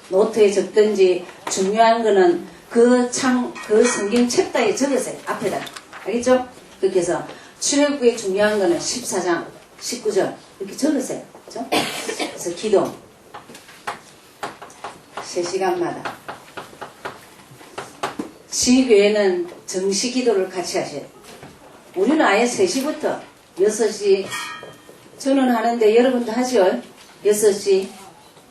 노트에 적든지 중요한 거는 그 성경 챕터에 적으세요. 앞에다. 알겠죠? 그렇게 해서 출애굽기의 중요한 거는 14장, 19절 이렇게 적으세요. 그렇죠? 그래서 기도 3시간마다 지교회는 정시 기도를 같이 하셔야 돼요. 우리는 아예 3시부터 6시 저는 하는데 여러분도 하죠? 6시,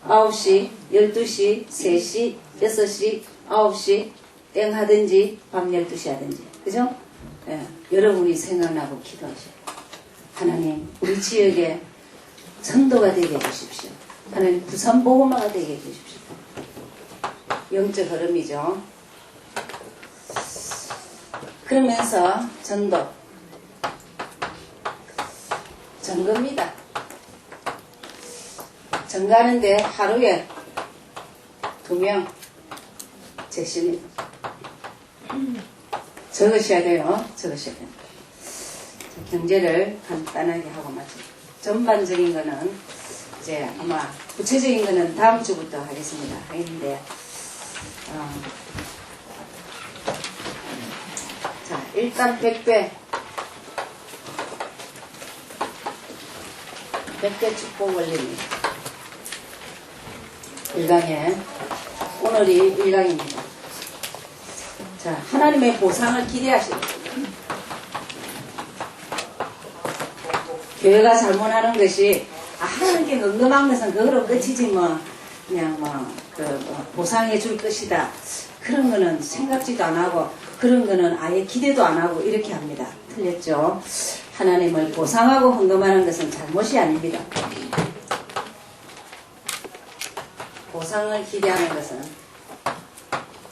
9시, 12시, 3시, 6시, 9시 땡 하든지 밤 12시 하든지 그죠? 예, 여러분이 생각나고 기도하셔요. 하나님 우리 지역에 전도가 되게 해주십시오. 하나님 부산보고마가 되게 해주십시오. 영적 흐름이죠. 그러면서 전도 점검입니다. 점검하는데 하루에 2명 제시입니다. 적으셔야 돼요. 경제를 간단하게 하고 마치 전반적인 거는 이제 아마 구체적인 거는 다음 주부터 하겠습니다. 자, 일단 100배 축복 원리입니다. 1강에 오늘이 1강입니다. 자, 하나님의 보상을 기대하시고 교회가 잘못하는 것이 하나님께 궁금한 것은 그거로 끝이지 그냥 보상해 줄 것이다. 그런 거는 생각지도 안 하고 그런 거는 아예 기대도 안 하고 이렇게 합니다. 틀렸죠? 하나님을 보상하고 헌금하는 것은 잘못이 아닙니다. 보상을 기대하는 것은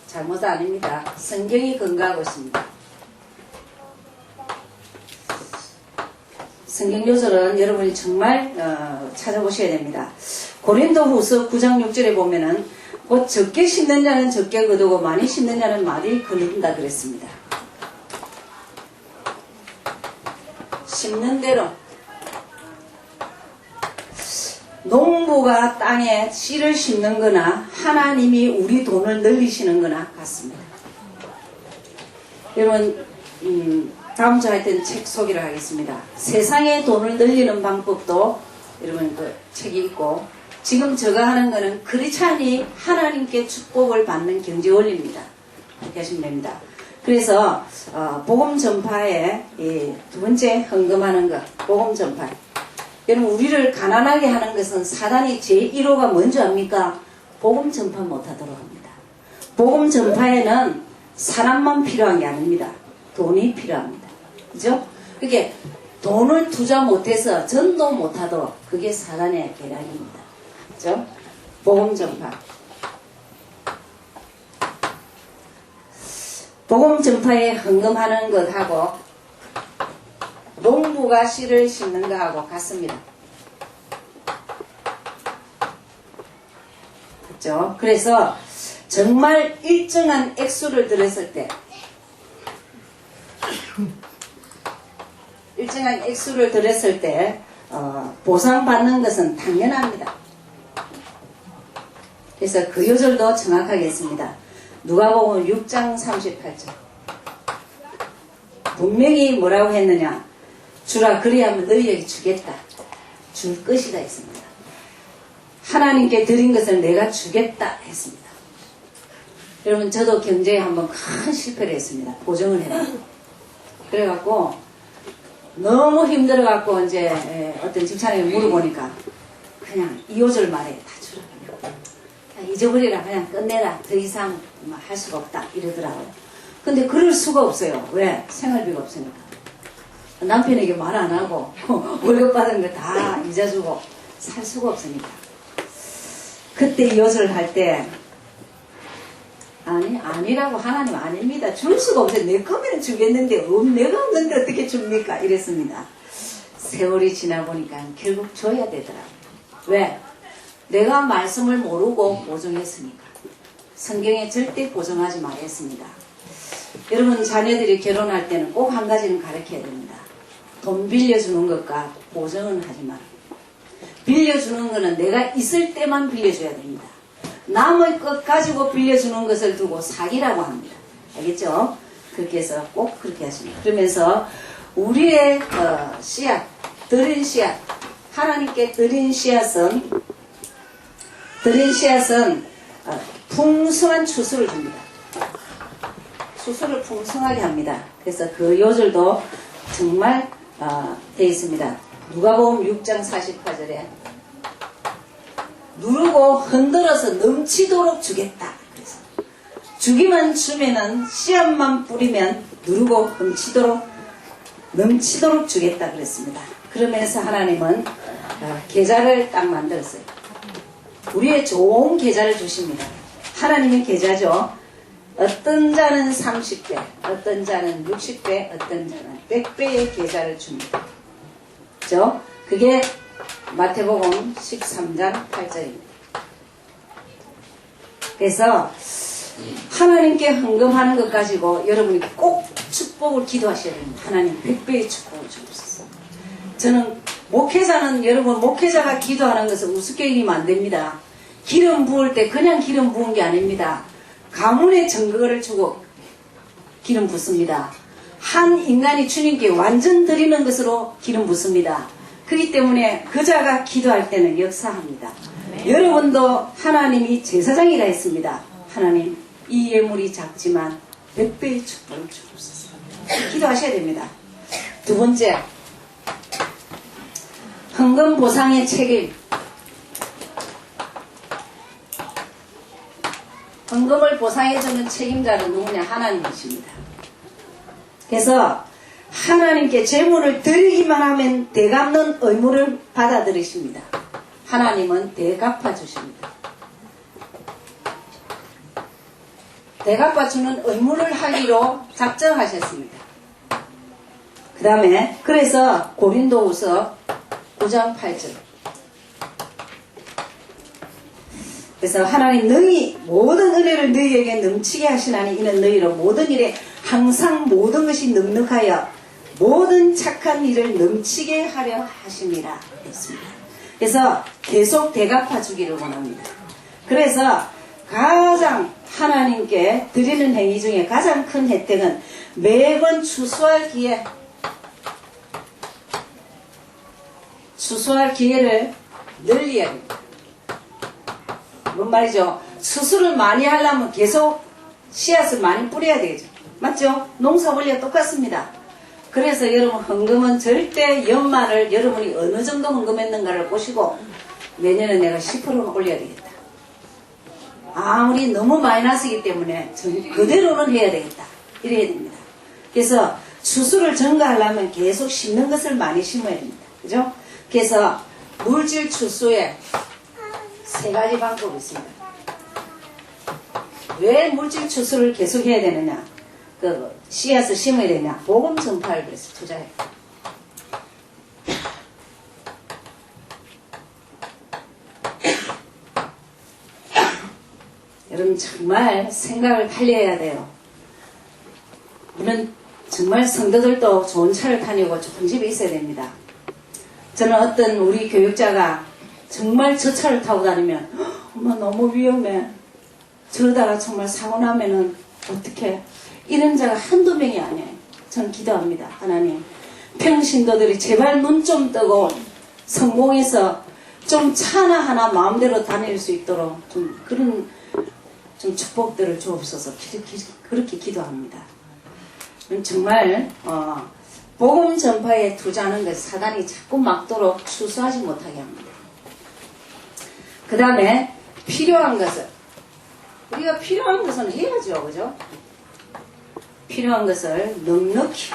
잘못 아닙니다. 성경이 근거하고 있습니다. 성경 요절은 여러분이 정말 찾아보셔야 됩니다. 고린도후서 9장 6절에 보면은 곧 적게 심는 자는 적게 거두고 많이 심는 자는 많이 거둔다 그랬습니다. 심는 대로 농부가 땅에 씨를 심는 거나 하나님이 우리 돈을 늘리시는 거나 같습니다. 여러분 다음 주 하여튼 책 소개를 하겠습니다. 세상의 돈을 늘리는 방법도 여러분 그 책이 있고 지금 제가 하는 거는 크리스찬이 하나님께 축복을 받는 경제 원리입니다. 이렇게 하시면 됩니다. 그래서 복음 전파에 두 번째 헌금하는 것, 복음 전파. 여러분 우리를 가난하게 하는 것은 사단이 제1호가 뭔지 압니까? 복음 전파 못하도록 합니다. 복음 전파에는 사람만 필요한 게 아닙니다. 돈이 필요합니다. 그죠? 그게 돈을 투자 못해서 전도 못하도록 그게 사단의 계략입니다. 그죠? 복음 전파. 복음 전파에 헌금하는 것하고 농부가 씨를 심는 것하고 같습니다. 그렇죠? 그래서 정말 일정한 액수를 들였을 때 보상받는 것은 당연합니다. 그래서 그 요절도 정확하게 했습니다. 누가복음 6장 38절. 분명히 뭐라고 했느냐? 주라 그리하면 너희에게 주겠다. 줄 것이다 했습니다. 하나님께 드린 것을 내가 주겠다 했습니다. 여러분 저도 경제에 한번 큰 실패를 했습니다. 보증을 해요. 그래갖고 너무 힘들어갖고 이제 어떤 집사람이 물어보니까 그냥 이 요절 말에 다 주라. 그냥 잊어버리라. 그냥 끝내라. 더 이상 할 수가 없다. 이러더라고요. 근데 그럴 수가 없어요. 왜? 생활비가 없으니까. 남편에게 말 안 하고 월급 받은 거 다 이자 주고 살 수가 없으니까. 그때 이 요절을 할 때 아니라고 하나님 아닙니다. 줄 수가 없어요. 내 거면 주겠는데 내가 없는데 어떻게 줍니까? 이랬습니다. 세월이 지나 보니까 결국 줘야 되더라고요. 왜? 내가 말씀을 모르고 보증했으니까. 성경에 절대 보증하지 말았습니다. 여러분 자녀들이 결혼할 때는 꼭 한 가지는 가르쳐야 됩니다. 돈 빌려주는 것과 보증은 하지 마라. 빌려주는 것은 내가 있을 때만 빌려줘야 됩니다. 남의 것 가지고 빌려주는 것을 두고 사기라고 합니다. 알겠죠? 그렇게 해서 꼭 그렇게 하십니다. 그러면서 우리의 씨앗, 드린 씨앗, 하나님께 드린 씨앗은 풍성한 추수를 줍니다. 추수를 풍성하게 합니다. 그래서 그 요절도 정말 되어 있습니다. 누가복음 6장 48절에 누르고 흔들어서 넘치도록 주겠다. 그래서 주기만 주면은 씨앗만 뿌리면 누르고 넘치도록 주겠다 그랬습니다. 그러면서 하나님은 계좌를 딱 만들었어요. 우리의 좋은 계좌를 주십니다. 하나님의 계좌죠. 어떤 자는 30배, 어떤 자는 60배, 어떤 자는 100배의 계좌를 줍니다. 그죠? 그게 마태복음 13장 8절입니다. 그래서 하나님께 헌금하는 것 가지고 여러분이 꼭 축복을 기도하셔야 됩니다. 하나님 100배의 축복을 주옵소서. 저는 목회자는 여러분 목회자가 기도하는 것은 우습게 여기면 안 됩니다. 기름 부을 때 그냥 기름 부은 게 아닙니다. 가문의 증거를 주고 기름 붓습니다. 한 인간이 주님께 완전 드리는 것으로 기름 붓습니다. 그렇기 때문에 그 자가 기도할 때는 역사합니다. 네. 여러분도 하나님이 제사장이라 했습니다. 하나님 이 예물이 작지만 100배의 축복을 주옵소서. 기도하셔야 됩니다. 두 번째, 헌금 보상의 책임. 헌금을 보상해주는 책임자는 누구냐? 하나님이십니다. 그래서 하나님께 재물을 드리기만 하면 대갚는 의무를 받아들이십니다. 하나님은 대갚아 주십니다. 대갚아 주는 의무를 하기로 작정하셨습니다. 그 다음에 그래서 고린도후서 9장 8절. 그래서 하나님 능히 모든 은혜를 너희에게 넘치게 하시나니 이는 너희로 모든 일에 항상 모든 것이 넉넉하여 모든 착한 일을 넘치게 하려 하심이라 했습니다. 그래서 계속 대갚아 주기를 원합니다. 그래서 가장 하나님께 드리는 행위 중에 가장 큰 혜택은 매번 추수할 기회를 늘려야 합니다. 뭔 말이죠? 추수를 많이 하려면 계속 씨앗을 많이 뿌려야 되겠죠. 맞죠? 농사 원리가 똑같습니다. 그래서 여러분 헌금은 절대 연말을 여러분이 어느 정도 헌금했는가를 보시고 내년에 내가 10%는 올려야 되겠다. 아무리 너무 마이너스이기 때문에 그대로는 해야 되겠다. 이래야 됩니다. 그래서 추수를 증가하려면 계속 심는 것을 많이 심어야 됩니다. 그죠? 그래서 물질 추수에 세 가지 방법이 있습니다. 왜 물질 추수를 계속 해야 되느냐? 그 씨앗을 심어야 되냐? 복음 전파를 위해서 투자해. 여러분 정말 생각을 달리해야 돼요. 물론 정말 성도들도 좋은 차를 다니고 좋은 집에 있어야 됩니다. 저는 어떤 우리 교육자가 정말 저 차를 타고 다니면 엄마 너무 위험해. 저러다가 정말 사고 나면은 어떡해. 이런 자가 한두 명이 아니에요. 저는 기도합니다. 하나님 평신도들이 제발 눈 좀 뜨고 성공해서 좀 차나 하나 마음대로 다닐 수 있도록 좀 그런 좀 축복들을 주옵소서. 그렇게 기도합니다. 정말 복음 전파에 투자하는 것 사단이 자꾸 막도록 추수하지 못하게 합니다. 그 다음에 필요한 것을 우리가 필요한 것은 해야죠. 그죠? 필요한 것을 넉넉히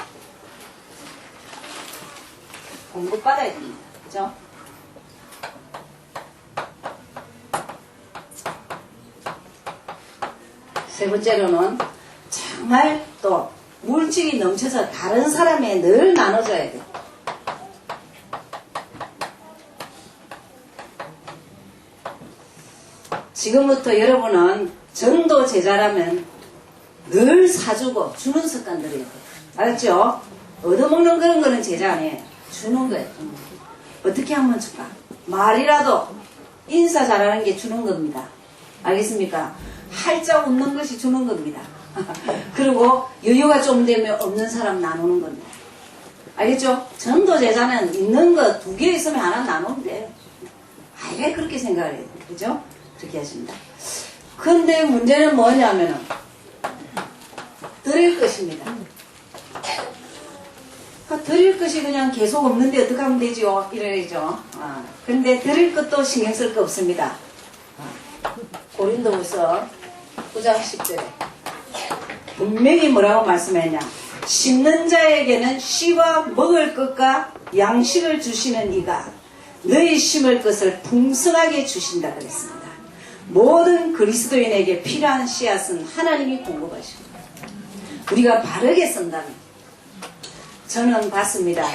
공급받아야 됩니다. 그죠? 세 번째로는 정말 또 물질이 넘쳐서 다른 사람에 늘 나눠줘야 돼요. 지금부터 여러분은 전도 제자라면 늘 사주고 주는 습관들이 있어요. 알았죠? 얻어먹는 그런 거는 제자 아니에요. 주는 거예요. 어떻게 하면 줄까? 말이라도 인사 잘하는 게 주는 겁니다. 알겠습니까? 활짝 웃는 것이 주는 겁니다. 그리고 여유가 좀 되면 없는 사람 나누는 겁니다. 알겠죠? 전도 제자는 있는 거 2개 있으면 하나 나누면 돼요. 아예 그렇게 생각을 해요. 그죠? 그렇게 하십니다. 근데 문제는 뭐냐면은 드릴 것입니다. 드릴 것이 그냥 계속 없는데 어떻게 하면 되죠? 이래야죠. 근데 드릴 것도 신경 쓸 거 없습니다. 고린도후서 9장 10절에 분명히 뭐라고 말씀했냐? 심는 자에게는 씨와 먹을 것과 양식을 주시는 이가 너희 심을 것을 풍성하게 주신다 그랬습니다. 모든 그리스도인에게 필요한 씨앗은 하나님이 공급하십니다. 우리가 바르게 쓴다면 저는 봤습니다.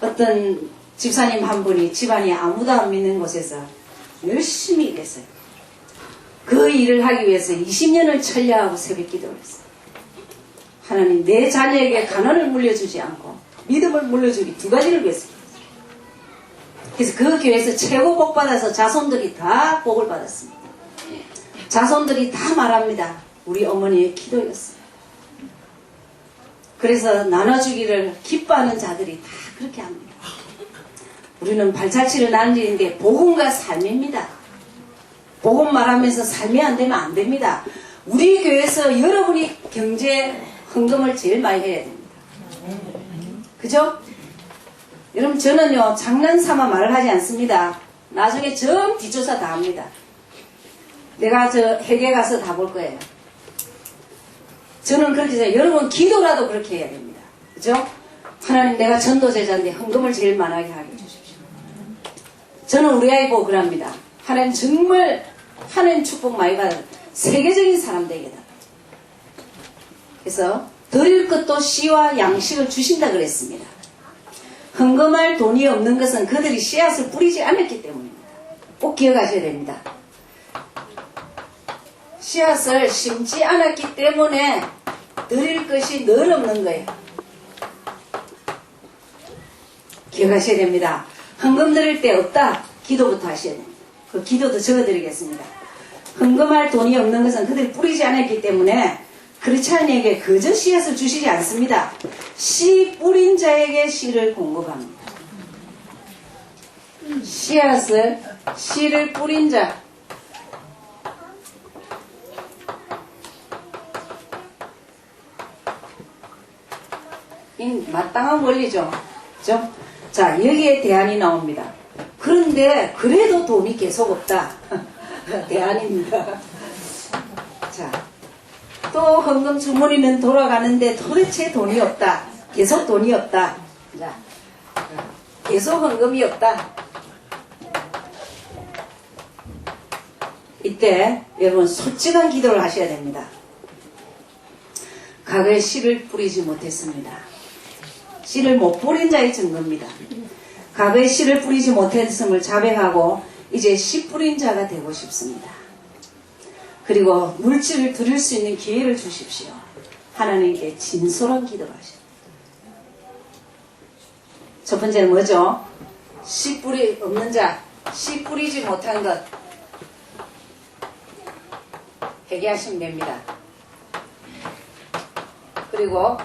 어떤 집사님 한 분이 집안이 아무도 안 믿는 곳에서 열심히 일했어요. 그 일을 하기 위해서 20년을 철야하고 새벽 기도를 했어요. 하나님 내 자녀에게 가난을 물려주지 않고 믿음을 물려주기 2가지를 위해서. 그래서 그 교회에서 최고 복 받아서 자손들이 다 복을 받았습니다. 자손들이 다 말합니다. 우리 어머니의 기도였어요. 그래서 나눠주기를 기뻐하는 자들이 다 그렇게 합니다. 우리는 발자취를 나는 일인데 복음과 삶입니다. 복음 말하면서 삶이 안 되면 안 됩니다. 우리 교회에서 여러분이 경제 헌금을 제일 많이 해야 됩니다. 그죠? 여러분 저는요 장난삼아 말을 하지 않습니다. 나중에 전 뒷조사 다 합니다. 내가 저 회계 가서 다 볼 거예요. 저는 그렇게 해서 여러분 기도라도 그렇게 해야 됩니다. 그죠? 하나님 내가 전도제자인데 헌금을 제일 많이 하게 해주십시오. 저는 우리 아이 보고 그럽니다. 하나님 정말 하나님 축복 많이 받은 세계적인 사람 되겠다. 그래서 드릴 것도 씨와 양식을 주신다 그랬습니다. 헌금할 돈이 없는 것은 그들이 씨앗을 뿌리지 않았기 때문입니다. 꼭 기억하셔야 됩니다. 씨앗을 심지 않았기 때문에 드릴 것이 늘 없는 거예요. 기억하셔야 됩니다. 헌금 드릴 때 없다. 기도부터 하셔야 됩니다. 그 기도도 적어드리겠습니다. 헌금할 돈이 없는 것은 그들이 뿌리지 않았기 때문에 크리스찬에게 그저 씨앗을 주시지 않습니다. 씨 뿌린 자에게 씨를 공급합니다. 씨를 뿌린 자. 이 마땅한 원리죠. 그죠? 자, 여기에 대안이 나옵니다. 그런데 그래도 돈이 계속 없다. 대안입니다. 자, 또 헌금 주머니는 돌아가는데 도대체 돈이 없다. 계속 돈이 없다. 자, 계속 헌금이 없다. 이때 여러분 솔직한 기도를 하셔야 됩니다. 과거에 씨를 뿌리지 못했습니다. 씨를 못 뿌린 자의 증거입니다. 과거에 씨를 뿌리지 못했음을 자백하고 이제 씨 뿌린 자가 되고 싶습니다. 그리고 물질을 드릴 수 있는 기회를 주십시오. 하나님께 진솔한 기도를 하십시오. 첫 번째는 뭐죠? 씨 뿌리 없는 자, 씨 뿌리지 못한 것 회개하시면 됩니다. 그리고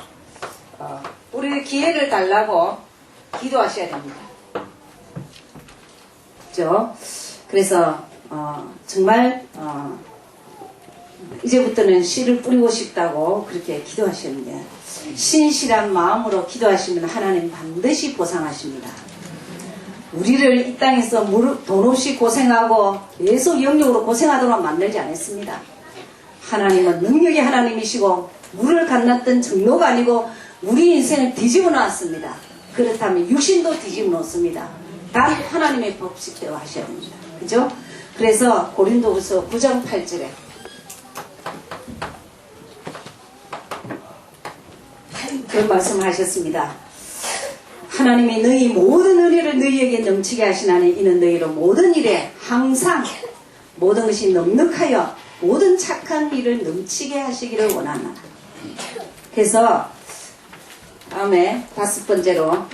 뿌릴 기회를 달라고 기도하셔야 됩니다. 그죠? 그래서 정말 이제부터는 씨를 뿌리고 싶다고 그렇게 기도하시는데 신실한 마음으로 기도하시면 하나님 반드시 보상하십니다. 우리를 이 땅에서 돈 없이 고생하고 계속 영역으로 고생하도록 만들지 않았습니다. 하나님은 능력의 하나님이시고 물을 갈랐던 정로가 아니고 우리 인생을 뒤집어 놨습니다. 그렇다면 육신도 뒤집어 놓습니다. 단 하나님의 법칙대로 하셔야 합니다. 그죠? 그래서 고린도후서 9장 8절에 그런 말씀하셨습니다. 하나님이 너희 모든 은혜를 너희에게 넘치게 하시나니 이는 너희로 모든 일에 항상 모든 것이 넉넉하여 모든 착한 일을 넘치게 하시기를 원하나. 그래서 다음에 다섯 번째로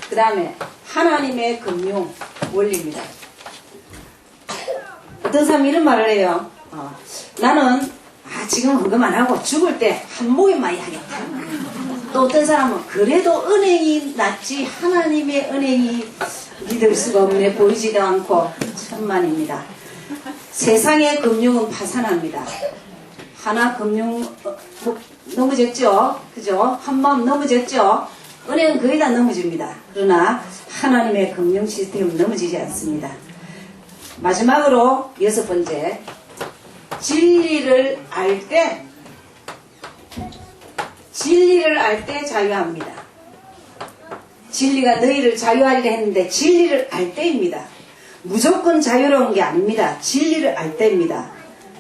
그 다음에 하나님의 금융 원리입니다. 어떤 사람이 이런 말을 해요. 나는 지금 헌금 안 하고 죽을 때 한 모금 많이 하겠다. 또 어떤 사람은 그래도 은행이 낫지 하나님의 은행이 믿을 수가 없네 보이지도 않고 천만입니다. 세상의 금융은 파산합니다. 하나 금융 넘어졌죠? 그죠? 한마음 넘어졌죠? 은행은 거의 다 넘어집니다. 그러나 하나님의 금융 시스템은 넘어지지 않습니다. 마지막으로 여섯 번째, 진리를 알 때 자유합니다. 진리가 너희를 자유하리라 했는데 진리를 알 때입니다. 무조건 자유로운 게 아닙니다. 진리를 알 때입니다.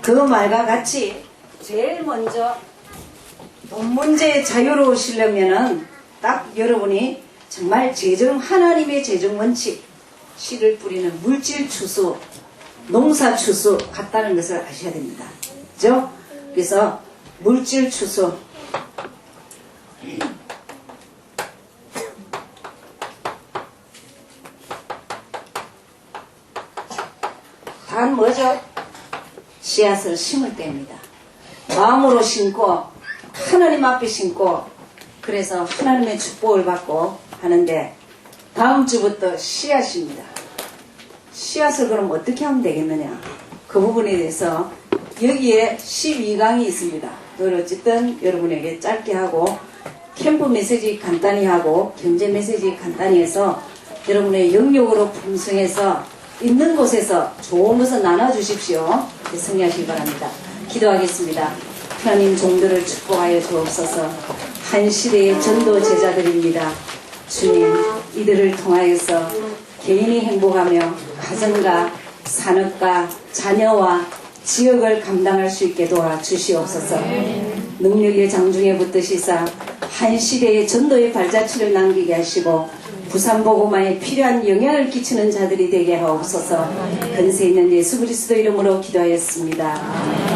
그 말과 같이 제일 먼저 돈 문제에 자유로우시려면은 딱 여러분이 정말 하나님의 재정 원칙, 씨를 뿌리는 물질 추수, 농사 추수 같다는 것을 아셔야 됩니다. 그죠? 그래서 물질 추수. 단 뭐죠? 씨앗을 심을 때입니다. 마음으로 심고 하나님 앞에 심고 그래서 하나님의 축복을 받고 하는데 다음 주부터 씨앗입니다. 씨앗을 그럼 어떻게 하면 되겠느냐? 그 부분에 대해서 여기에 12강이 있습니다. 그걸 어쨌든 여러분에게 짧게 하고 캠프 메시지 간단히 하고 경제 메시지 간단히 해서 여러분의 영역으로 풍성해서 있는 곳에서 좋은 것을 나눠주십시오. 승리하시기 바랍니다. 기도하겠습니다. 하나님 종들을 축복하여 주옵소서. 한 시대의 전도 제자들입니다. 주님, 이들을 통하여서 개인이 행복하며 가정과 산업과 자녀와 지역을 감당할 수 있게 도와주시옵소서. 능력의 장중에 붙드시사 한 시대의 전도의 발자취를 남기게 하시고 부산복음화에 필요한 영향을 끼치는 자들이 되게 하옵소서. 근세 있는 예수 그리스도 이름으로 기도하였습니다.